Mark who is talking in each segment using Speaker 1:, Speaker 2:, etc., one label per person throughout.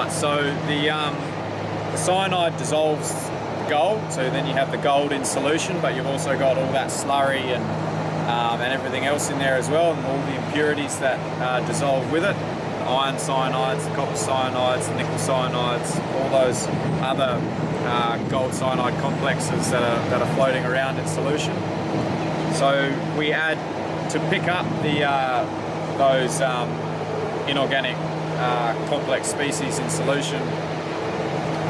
Speaker 1: Right, so the cyanide dissolves the gold, so then you have the gold in solution, but you've also got all that slurry and everything else in there as well, and all the impurities that dissolve with it. The iron cyanides, the copper cyanides, the nickel cyanides, all those other gold cyanide complexes that are floating around in solution. So we add, to pick up those inorganic complex species in solution,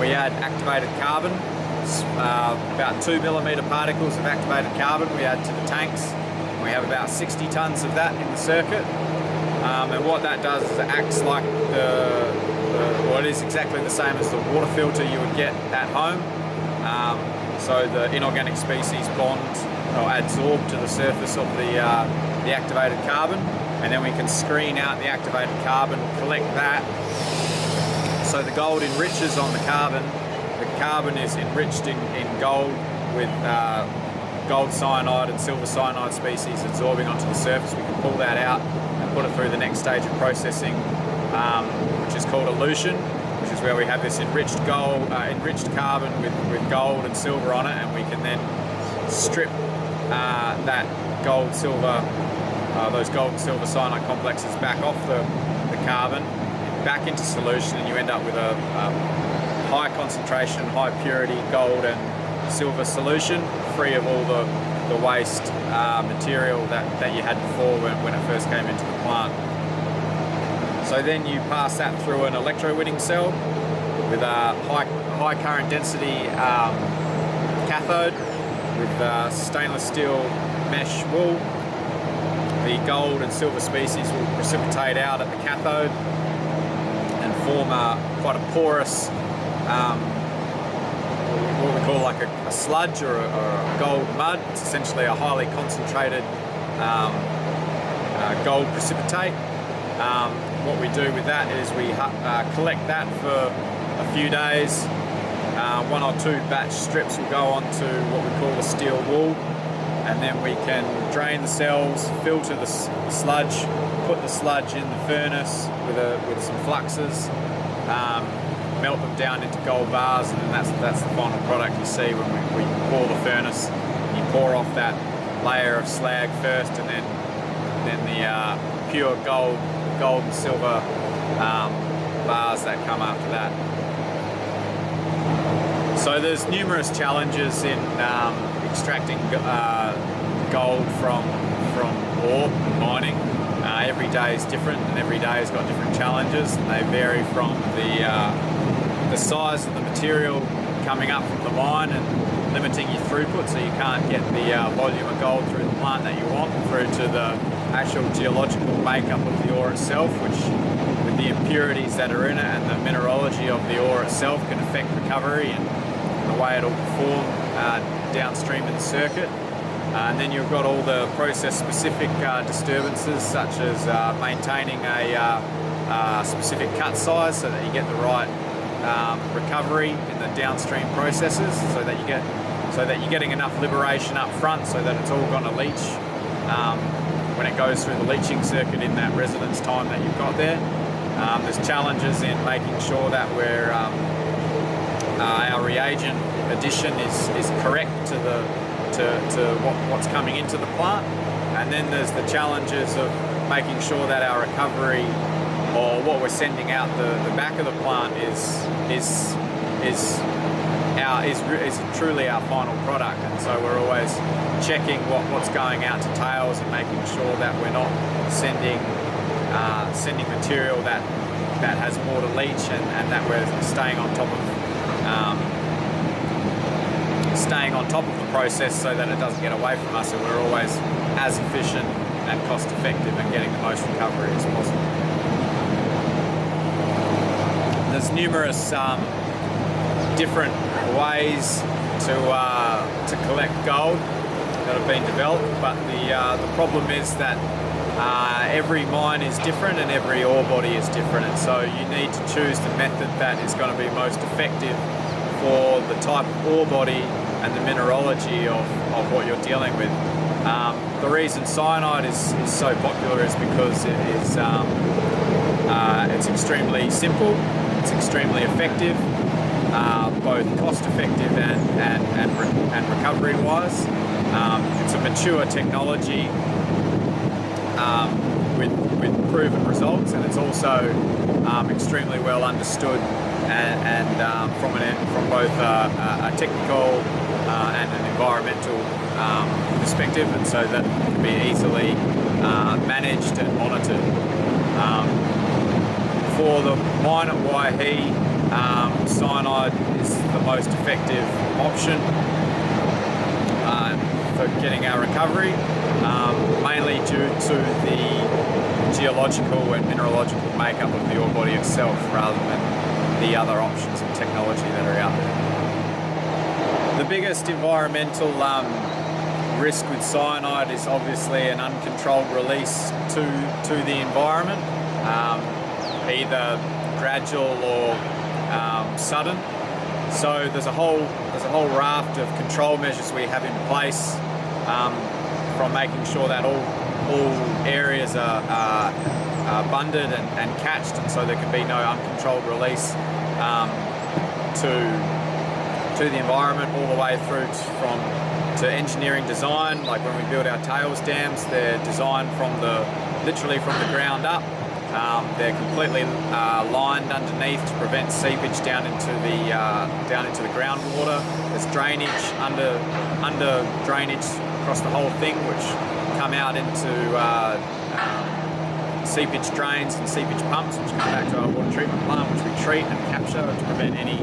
Speaker 1: we add activated carbon, about 2 millimeter particles of activated carbon we add to the tanks. We have about 60 tons of that in the circuit, and what that does is it acts like well, it is exactly the same as the water filter you would get at home. So the inorganic species bond or adsorb to the surface of the activated carbon, and then we can screen out the activated carbon, collect that. So the gold enriches on the carbon. The carbon is enriched in gold with gold cyanide and silver cyanide species adsorbing onto the surface. We can pull that out and put it through the next stage of processing, which is called elution, which is where we have this enriched carbon with gold and silver on it, and we can then strip that gold silver, those gold and silver cyanide complexes back off the carbon, back into solution, and you end up with a high concentration, high purity gold and silver solution, free of all the waste material that you had before when it first came into the plant. So then you pass that through an electrowinning cell with a high current density cathode with stainless steel mesh wool. The gold and silver species will precipitate out at the cathode and form quite a porous, what we call like a sludge or a gold mud. It's essentially a highly concentrated gold precipitate. What we do with that is we collect that for a few days. 1 or 2 batch strips will go onto what we call a steel wool, and then we can drain the cells, filter the sludge, put the sludge in the furnace with some fluxes, melt them down into gold bars, and then that's the final product you see when we pour the furnace. You pour off that layer of slag first, and then the pure gold and silver bars that come after that. So there's numerous challenges in extracting gold from ore mining. Every day is different, and every day has got different challenges, and they vary from the size of the material coming up from the mine and limiting your throughput, so you can't get the volume of gold through the plant that you want, through to the actual geological makeup of the ore itself, which with the impurities that are in it and the mineralogy of the ore itself can affect recovery and the way it'll perform downstream in the circuit. And then you've got all the process-specific disturbances, such as maintaining a specific cut size so that you get the right recovery in the downstream processes, so that you're getting enough liberation up front so that it's all going to leach when it goes through the leaching circuit in that residence time that you've got there. There's challenges in making sure that our reagent addition is correct to what's coming into the plant, and then there's the challenges of making sure that our recovery, or what we're sending out the back of the plant, is truly our final product. And so we're always checking what's going out to tails and making sure that we're not sending material that has more to leach, and that we're staying on top of the process so that it doesn't get away from us, and we're always as efficient and cost effective and getting the most recovery as possible. There's numerous different ways to collect gold that have been developed, but the problem is that every mine is different and every ore body is different, and so you need to choose the method that is going to be most effective for the type of ore body and the mineralogy of what you're dealing with. The reason cyanide is so popular is because it's extremely simple. it's extremely effective, both cost effective and recovery wise. It's a mature technology with proven results, and it's also extremely well understood and from both a technical and an environmental perspective, and so that can be easily managed and monitored. For the mine at Waihi, cyanide is the most effective option for getting our recovery, mainly due to the geological and mineralogical makeup of the ore body itself, rather than the other options of technology that are out there. The biggest environmental risk with cyanide is obviously an uncontrolled release to the environment, either gradual or sudden. So there's a whole raft of control measures we have in place, from making sure that all areas are bunded and catched, and so there can be no uncontrolled release to the environment, all the way through to engineering design. Like when we build our tails dams, they're designed literally from the ground up. They're completely lined underneath to prevent seepage down into the groundwater. There's drainage under drainage across the whole thing, which come out into seepage drains and seepage pumps, which come back to our water treatment plant, which we treat and capture to prevent any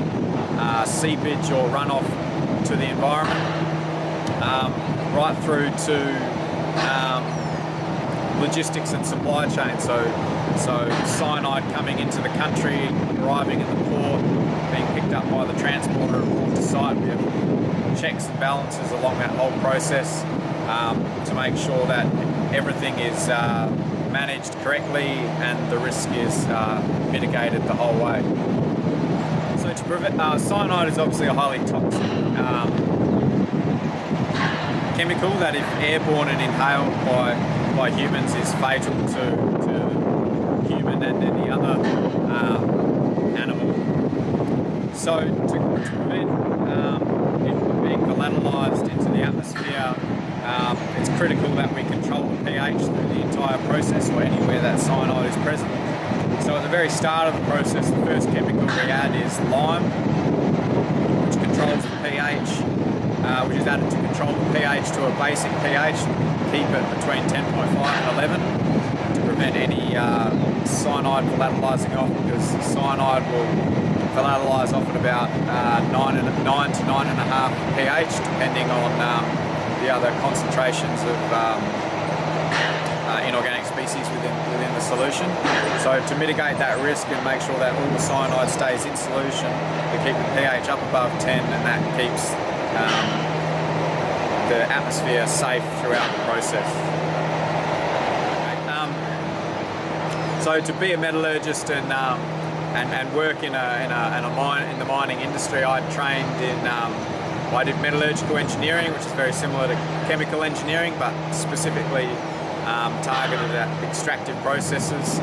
Speaker 1: seepage or runoff to the environment, right through to logistics and supply chain. So cyanide coming into the country, arriving in the port, being picked up by the transporter and brought to site. We have checks and balances along that whole process to make sure that everything is managed correctly and the risk is mitigated the whole way. So to prevent, cyanide is obviously a highly toxic chemical that, if airborne and inhaled by humans, is fatal to human and any other animal. So to prevent it being volatilized into the atmosphere, it's critical that we control the pH through the entire process, or anywhere that cyanide is present. So at the very start of the process, the first chemical we add is lime, which controls the pH, which is added to control the pH to a basic pH, keep it between 10.5 and 11 to prevent any cyanide volatilizing off, because cyanide will volatilize off at about 9 to 9.5 pH, depending on the other concentrations of inorganic species within the solution. So to mitigate that risk and make sure that all the cyanide stays in solution, we keep the pH up above 10, and that keeps the atmosphere safe throughout the process. So to be a metallurgist and work in the mining industry, I trained I did metallurgical engineering, which is very similar to chemical engineering, but specifically targeted at extractive processes.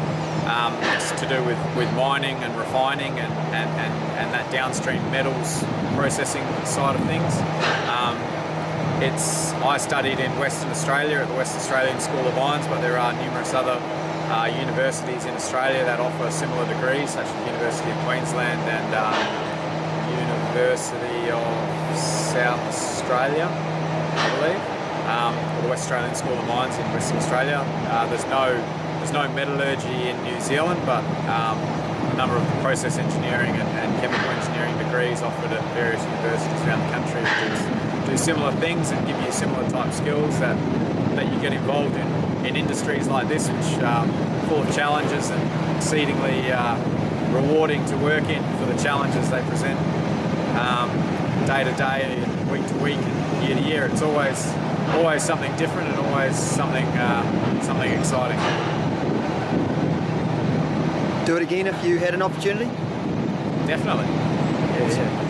Speaker 1: It's to do with mining and refining and that downstream metals processing side of things. I studied in Western Australia at the West Australian School of Mines, but there are numerous other universities in Australia that offer similar degrees, such as University of Queensland and University of South Australia, I believe, or the West Australian School of Mines in Western Australia. There's no metallurgy in New Zealand, but a number of process engineering and chemical engineering degrees offered at various universities around the country do similar things and give you similar type skills that you get involved in industries like this, which are full of challenges and exceedingly rewarding to work in for the challenges they present day to day, and week to week, and year to year. It's always something different and always something exciting.
Speaker 2: Do it again if you had an opportunity?
Speaker 1: Definitely.
Speaker 2: Yeah.